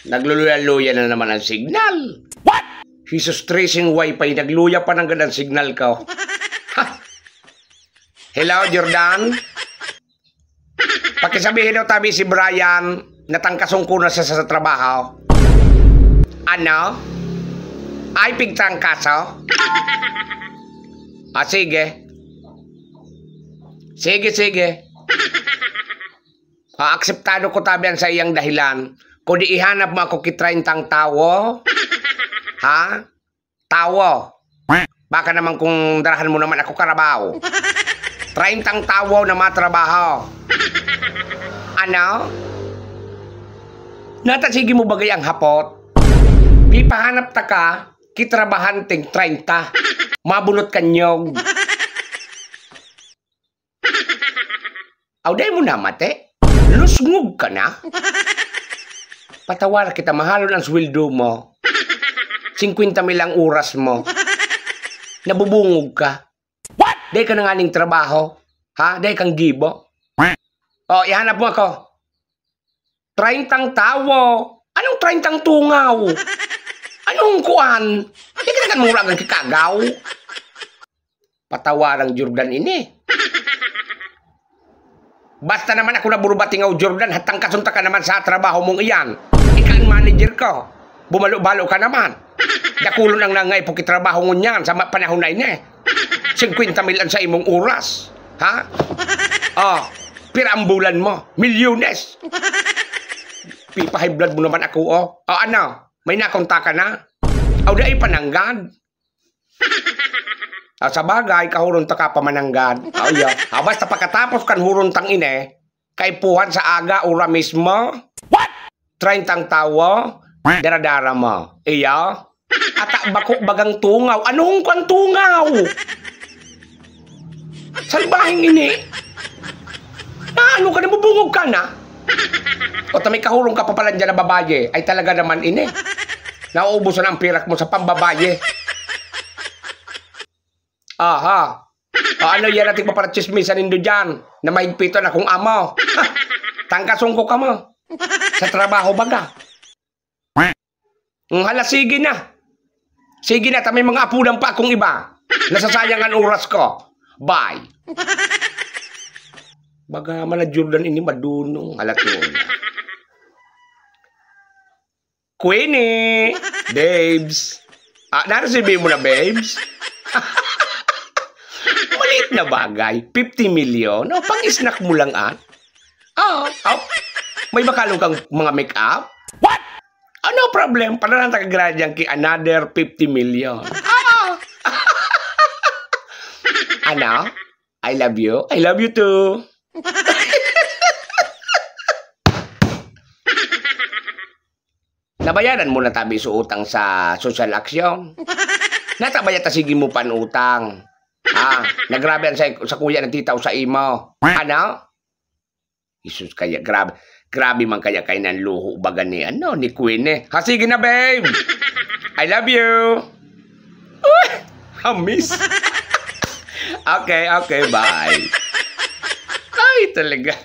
Nagluluya-luya na naman ang signal. What? Jesus tracing wifi, nagluya pa ng gandang signal ko. Hello, Jordan? Pakisabihin daw tabi si Brian, natangkasong ko na siya sa trabaho. Ano? Ay, pigtangkaso? Sige. Sige. Akseptado ko tabi sa iyang dahilan. Kung di ihanap mo ako kitraintang tawo, ha? Tawo. Baka naman kung darahan mo naman ako karabaw. 30 tawo na matrabaho. Ano? Natasigi mo bagay ang hapot? Pipahanap ta ka, kitrabahanting 30. Mabunot kanyog. Auday mo na, mate. Lusngog ka na. Patawar kita, mahalon ang sweldo mo. 50 milang oras mo. Nabubungog ka. What? Day ka na nga ning trabaho. Ha? Day kang gibo. O, ihanap mo ako. 30 tawo. Anong 30 tungaw? Anong kuan? Di ka nagan murag ang kikagaw. Patawarang Jordan ini. Basta naman ako naburubatingaw, Jordan, hatang kasunta ka naman sa trabaho mong iyan. Ika ang manager ko. Bumalo-balo ka naman. Dakulon ang nangay po kitrabaho mo niyan sa panahon na ini. 50 milan sa imong oras. Ha? Pirambulan mo. Milyones. High blood mo naman ako, ano? May nakonta ka na? Di pananggad. Sa bagay, kahurun ta ka pamananggad. Basta pagkatapos kan huruntang ine, kay puhan sa aga ura mismo. What? 30 tawo, daradara mo. Ata bako bagang tungaw. Anong kang tungaw? Salbahing ini. Ano ka na, bubungog ka na? O tamay kahurong ka pa pala dyan na babaye. Ay talaga naman ini. Nauubusan ang pirak mo sa pambabaye. Ano yan natin paparachismisan nindo dyan? Na mahigpitan akong amo. Tangkasong ka mo. Sa trabaho baga. Hala, sige na. Sige na, tamay mga apulang pa akong iba. Nasasayang ang oras ko. Bye. Baga man na Jordan ini madunong. Halat yun. Queenie. Babes. Narasibi mo na, babes? Maliit na bagay. 50 million. Pang-snack mo lang, may makalong kang mga make-up? What? Ano problem? Para lang tagagradyang ki another 50 million. Ano? I love you. I love you too. Nabayaran mo na tabi sa utang sa social action? Natabaya ta sige mo pan utang. Nagrabe sa kuya ng tita o sa imo. Ano? Isus kaya, grabe man kaya kayo ng luho baga ni Queen eh. Sige na, babe. I love you. Miss. Okay, bye. Ay, talaga.